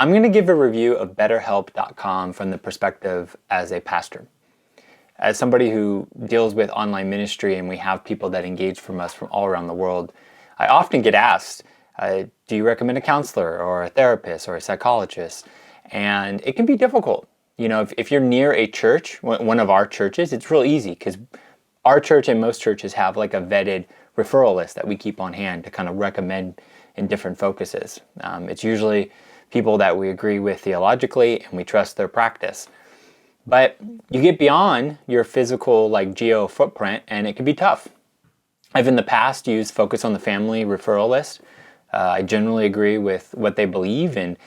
I'm going to give a review of BetterHelp.com from the perspective as a pastor. As somebody who deals with online ministry and we have people that engage from us from all around the world, I often get asked, do you recommend a counselor or a therapist or a psychologist? And it can be difficult. You know, if you're near a church, one of our churches, it's real easy because our church and most churches have like a vetted referral list that we keep on hand to kind of recommend in different focuses. It's usually people that we agree with theologically and we trust their practice. But you get beyond your physical like geo footprint and it can be tough. I've in the past used Focus on the Family referral list. I generally agree with what they believe and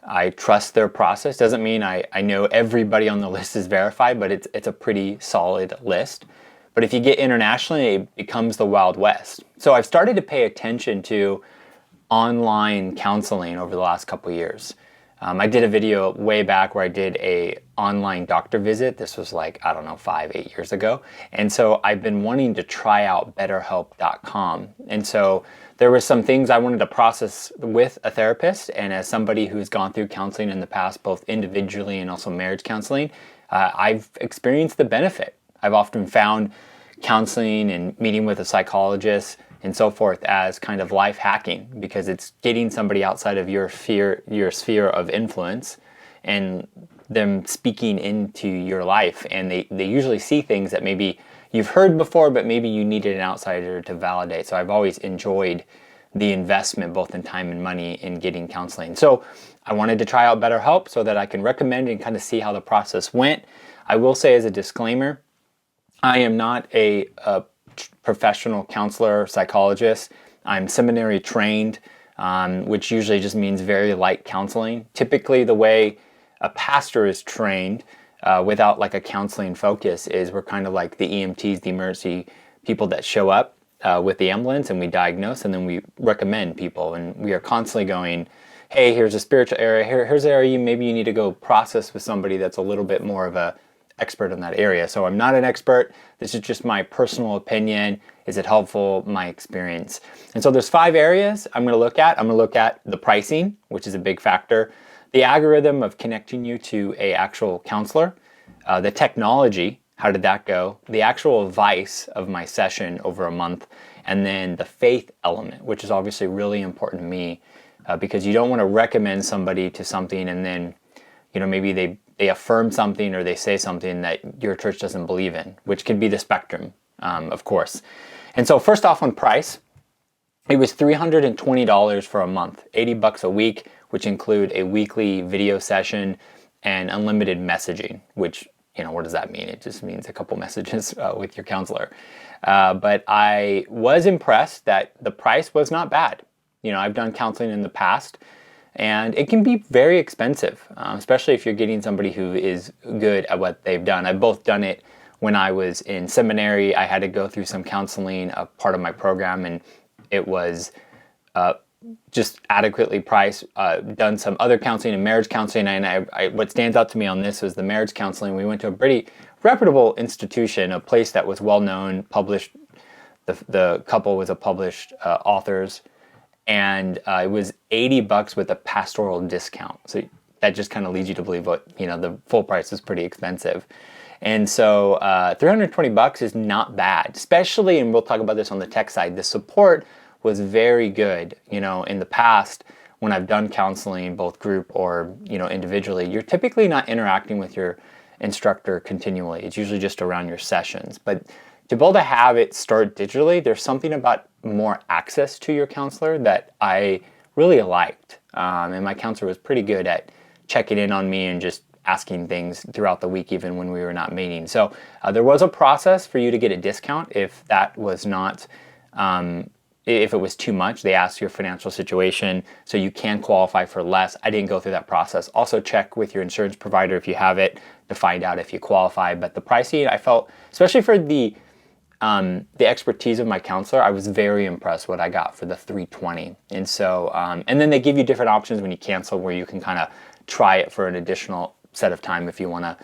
I trust their process. Doesn't mean I know everybody on the list is verified, but it's a pretty solid list. But if you get internationally, it becomes the Wild West. So I've started to pay attention to online counseling over the last couple of years. I did a video way back where I did a online doctor visit. This was like, I don't know, 5-8 years ago. And so I've been wanting to try out BetterHelp.com. And so there were some things I wanted to process with a therapist. And as somebody who's gone through counseling in the past, both individually and also marriage counseling, I've experienced the benefit. I've often found counseling and meeting with a psychologist and so forth as kind of life hacking because it's getting somebody outside of your sphere of influence and them speaking into your life. And they usually see things that maybe you've heard before, but maybe you needed an outsider to validate. So I've always enjoyed the investment both in time and money in getting counseling. So I wanted to try out BetterHelp so that I can recommend and kind of see how the process went. I will say as a disclaimer, I am not a professional counselor, psychologist. I'm seminary trained, which usually just means very light counseling. Typically the way a pastor is trained without like a counseling focus is we're kind of like the EMTs, the emergency people that show up with the ambulance and we diagnose and then we recommend people. And we are constantly going, hey, here's a spiritual area, here's an area maybe you need to go process with somebody that's a little bit more of a expert in that area. So I'm not an expert. This is just my personal opinion. Is it helpful? My experience. And so there's 5 areas I'm going to look at. I'm going to look at the pricing, which is a big factor, the algorithm of connecting you to a actual counselor, the technology, how did that go, the actual advice of my session over a month, and then the faith element, which is obviously really important to me because you don't want to recommend somebody to something and then, you know, maybe they affirm something or they say something that your church doesn't believe in, which can be the spectrum, of course. And so first off on price, it was $320 for a month, $80 a week, which include a weekly video session and unlimited messaging, which, you know, what does that mean? It just means a couple messages with your counselor. But I was impressed that the price was not bad. You know, I've done counseling in the past, and it can be very expensive, especially if you're getting somebody who is good at what they've done. I've both done it when I was in seminary. I had to go through some counseling, a part of my program, and it was just adequately priced. Done some other counseling and marriage counseling, and what stands out to me on this was the marriage counseling. We went to a pretty reputable institution, a place that was well-known, published. The couple was a published authors. And it was $80 with a pastoral discount. So that just kind of leads you to believe what, you know, the full price is pretty expensive. And so $320 is not bad, especially, and we'll talk about this on the tech side, the support was very good. You know, in the past, when I've done counseling, both group or, you know, individually, you're typically not interacting with your instructor continually. It's usually just around your sessions. But to be able to have it start digitally, there's something about more access to your counselor that I really liked. And my counselor was pretty good at checking in on me and just asking things throughout the week, even when we were not meeting. So there was a process for you to get a discount if that was not, if it was too much. They asked your financial situation, so you can qualify for less. I didn't go through that process. Also check with your insurance provider if you have it to find out if you qualify. But the pricing, I felt, especially for the expertise of my counselor, I was very impressed what I got for the $320. And so, and then they give you different options when you cancel where you can kind of try it for an additional set of time if you want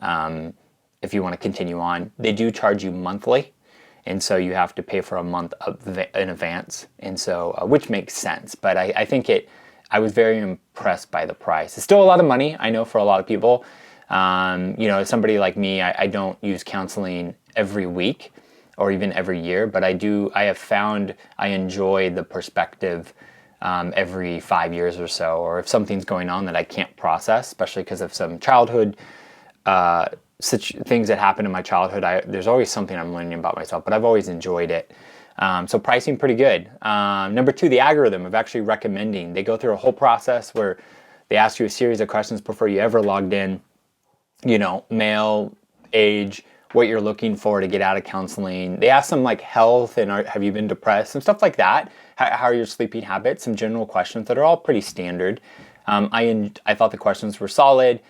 to continue on. They do charge you monthly, and so you have to pay for a month in advance, and so which makes sense. But I think it I was very impressed by the price. It's still a lot of money, I know, for a lot of people. Somebody like me, I don't use counseling every week or even every year, but I have found I enjoy the perspective every 5 years or so, or if something's going on that I can't process, especially because of some childhood such things that happened in my childhood. There's always something I'm learning about myself, but I've always enjoyed it. So pricing pretty good. Number two, the algorithm of actually recommending. They go through a whole process where they ask you a series of questions before you ever logged in. Male, age, what you're looking for to get out of counseling. They ask some like health and have you been depressed, some stuff like that. How are your sleeping habits? Some general questions that are all pretty standard. I thought the questions were solid.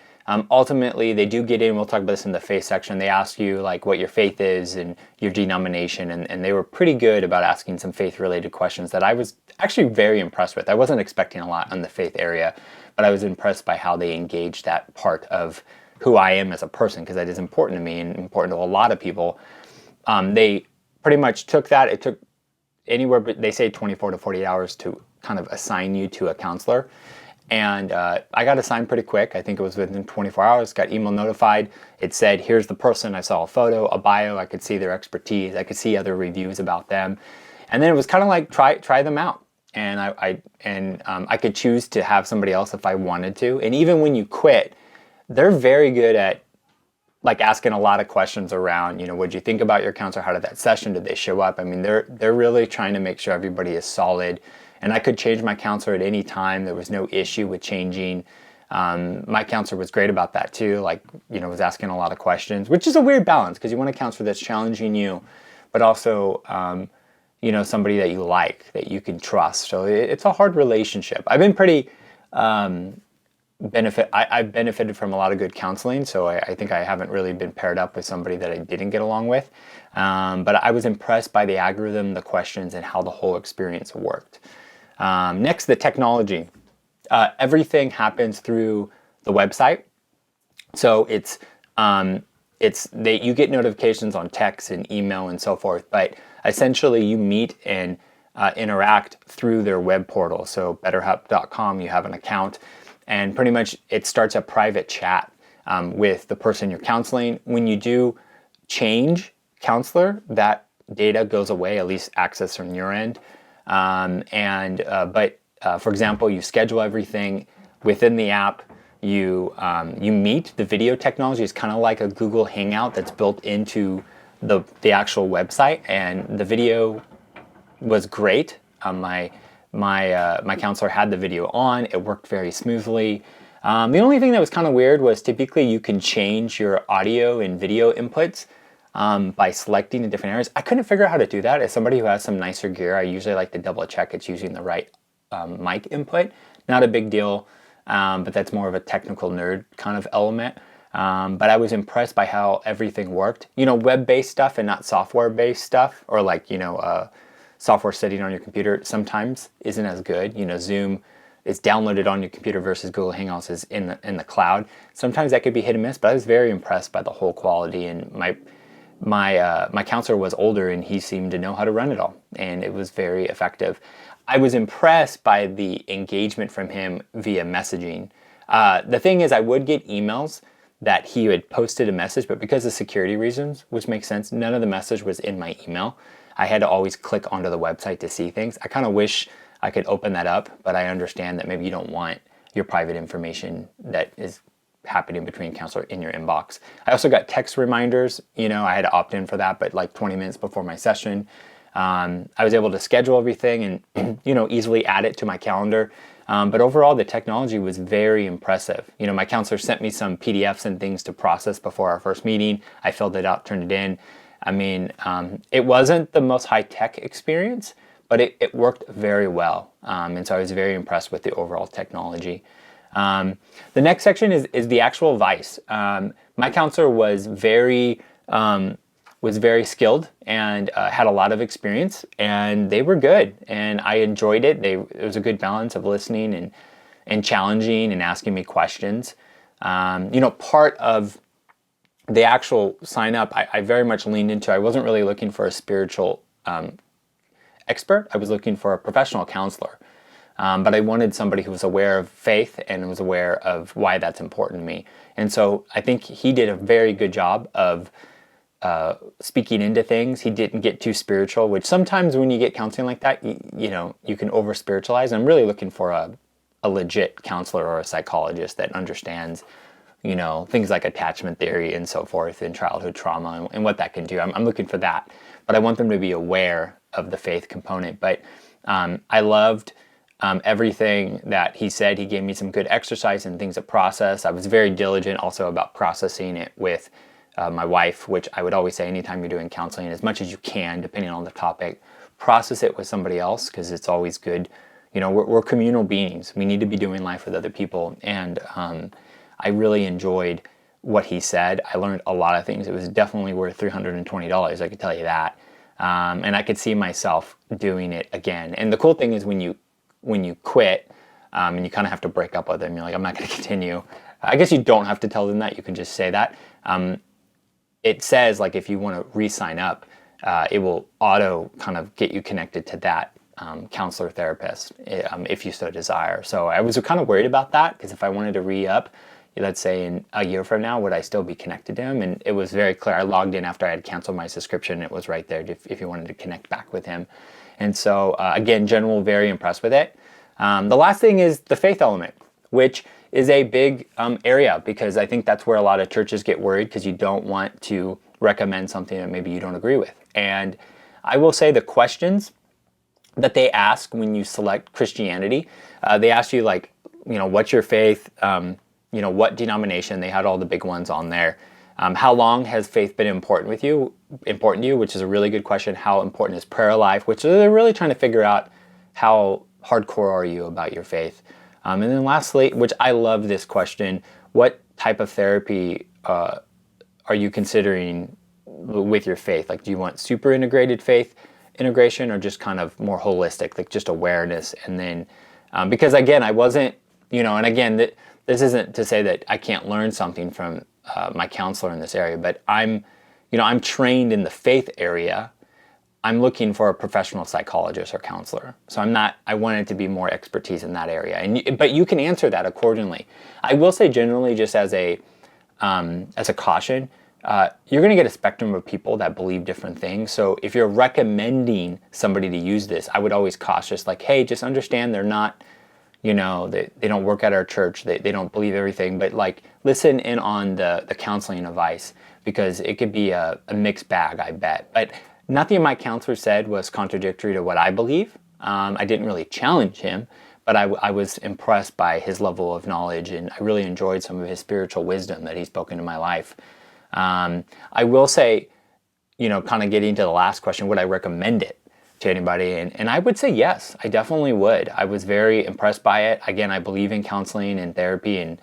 Ultimately, they do get in, we'll talk about this in the faith section, they ask you like what your faith is and your denomination, and they were pretty good about asking some faith-related questions that I was actually very impressed with. I wasn't expecting a lot on the faith area, but I was impressed by how they engaged that part of who I am as a person, because that is important to me and important to a lot of people. They pretty much took that. It took anywhere, but they say 24 to 48 hours to kind of assign you to a counselor. And I got assigned pretty quick. I think it was within 24 hours, got email notified. It said, here's the person. I saw a photo, a bio. I could see their expertise. I could see other reviews about them. And then it was kind of like, try them out. And I could choose to have somebody else if I wanted to. And even when you quit, they're very good at like asking a lot of questions around, what'd you think about your counselor? How did that session? Did they show up? I mean, they're really trying to make sure everybody is solid. And I could change my counselor at any time. There was no issue with changing. My counselor was great about that too. Like, was asking a lot of questions, which is a weird balance because you want a counselor that's challenging you, but also, somebody that you like, that you can trust. So it's a hard relationship. I've been pretty I've benefited from a lot of good counseling. So I think I haven't really been paired up with somebody that I didn't get along with. But I was impressed by the algorithm, the questions, and how the whole experience worked. Next, the technology. Everything happens through the website. So you get notifications on text and email and so forth, but essentially you meet and interact through their web portal. So BetterHelp.com, you have an account, and pretty much it starts a private chat with the person you're counseling. When you do change counselor, that data goes away, at least access from your end. But for example, you schedule everything within the app. You meet. The video technology is kind of like a Google Hangout that's built into the actual website, and the video was great. My counselor had the video on. It worked very smoothly. The only thing that was kind of weird was typically you can change your audio and video inputs by selecting the different areas. I couldn't figure out how to do that. As somebody who has some nicer gear, I usually like to double check it's using the right mic input. Not a big deal, but that's more of a technical nerd kind of element. But I was impressed by how everything worked. Web-based stuff and not software-based stuff, or like, software sitting on your computer sometimes isn't as good. Zoom is downloaded on your computer versus Google Hangouts is in the cloud. Sometimes that could be hit and miss, but I was very impressed by the whole quality, and my counselor was older and he seemed to know how to run it all, and it was very effective. I was impressed by the engagement from him via messaging. The thing is, I would get emails that he had posted a message, but because of security reasons, which makes sense, none of the message was in my email. I had to always click onto the website to see things. I kind of wish I could open that up, but I understand that maybe you don't want your private information that is happening between counselor in your inbox. I also got text reminders. I had to opt in for that, but like 20 minutes before my session, I was able to schedule everything and easily add it to my calendar. But overall, the technology was very impressive. My counselor sent me some PDFs and things to process before our first meeting. I filled it out, turned it in. I mean, it wasn't the most high-tech experience, but it worked very well. And so I was very impressed with the overall technology. The next section is the actual advice. My counselor was very skilled and had a lot of experience, and they were good, and I enjoyed it. It was a good balance of listening and challenging and asking me questions. Part of the actual sign up, I very much leaned into. I wasn't really looking for a spiritual expert. I was looking for a professional counselor. But I wanted somebody who was aware of faith and was aware of why that's important to me. And so I think he did a very good job of speaking into things. He didn't get too spiritual, which sometimes when you get counseling like that, you can over spiritualize. I'm really looking for a legit counselor or a psychologist that understands, things like attachment theory and so forth, and childhood trauma and what that can do. I'm looking for that, but I want them to be aware of the faith component. But I loved everything that he said. He gave me some good exercise and things to process. I was very diligent also about processing it with my wife, which I would always say anytime you're doing counseling, as much as you can, depending on the topic, process it with somebody else, because it's always good. We're communal beings. We need to be doing life with other people. And I really enjoyed what he said. I learned a lot of things. It was definitely worth $320, I could tell you that. And I could see myself doing it again. And the cool thing is when you quit, and you kind of have to break up with them, you're like, I'm not going to continue. I guess you don't have to tell them that. You can just say that. It says, like, if you want to re-sign up, it will auto kind of get you connected to that counselor therapist if you so desire. So I was kind of worried about that, because if I wanted to re-up, let's say in a year from now, would I still be connected to him? And it was very clear. I logged in after I had canceled my subscription. It was right there if you wanted to connect back with him. And so again, general, very impressed with it. The last thing is the faith element, which is a big area, because I think that's where a lot of churches get worried, because you don't want to recommend something that maybe you don't agree with. And I will say the questions that they ask when you select Christianity, they ask you, like, what's your faith? What denomination? They had all the big ones on there. How long has faith been important to you, which is a really good question. How important is prayer life, which they're really trying to figure out how hardcore are you about your faith. And then lastly, which I love this question, what type of therapy are you considering with your faith? Like, do you want super integrated faith integration, or just kind of more holistic, like just awareness? And then, because again, I wasn't, and again, this isn't to say that I can't learn something from my counselor in this area, but I'm trained in the faith area. I'm looking for a professional psychologist or counselor. So I wanted to be more expertise in that area. But you can answer that accordingly. I will say generally, just as a caution, you're going to get a spectrum of people that believe different things. So if you're recommending somebody to use this, I would always cautious, like, hey, just understand they're not, they don't work at our church. They don't believe everything, but like, listen in on the counseling advice, because it could be a mixed bag, I bet. But nothing my counselor said was contradictory to what I believe. I didn't really challenge him, but I was impressed by his level of knowledge, and I really enjoyed some of his spiritual wisdom that he's spoken in my life. I will say, kind of getting to the last question, would I recommend it to anybody? And I would say yes, I definitely would. I was very impressed by it. Again, I believe in counseling and therapy and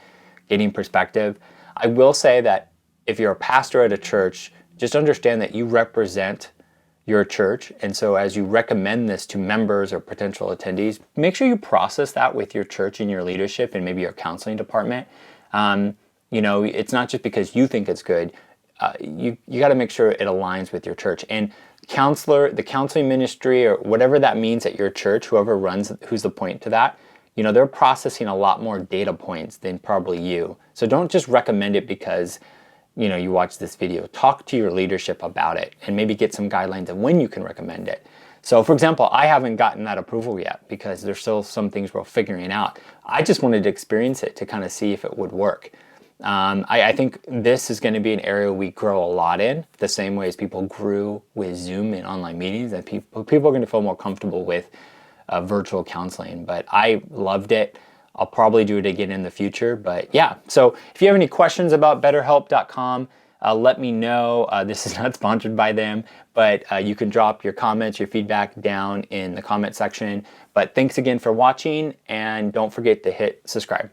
getting perspective. I will say that if you're a pastor at a church, just understand that you represent your church. And so as you recommend this to members or potential attendees, make sure you process that with your church and your leadership and maybe your counseling department. It's not just because you think it's good. You got to make sure it aligns with your church. And the counseling ministry, or whatever that means at your church, who's the point to that, they're processing a lot more data points than probably you. So don't just recommend it because you watch this video. Talk to your leadership about it and maybe get some guidelines of when you can recommend it. So for example, I haven't gotten that approval yet because there's still some things we're figuring out. I just wanted to experience it to kind of see if it would work. I think this is going to be an area we grow a lot in, the same way as people grew with Zoom and online meetings, and people are going to feel more comfortable with virtual counseling. But I loved it. I'll probably do it again in the future. But yeah, so if you have any questions about BetterHelp.com, let me know. This is not sponsored by them, but you can drop your comments, your feedback down in the comment section. But thanks again for watching, and don't forget to hit subscribe.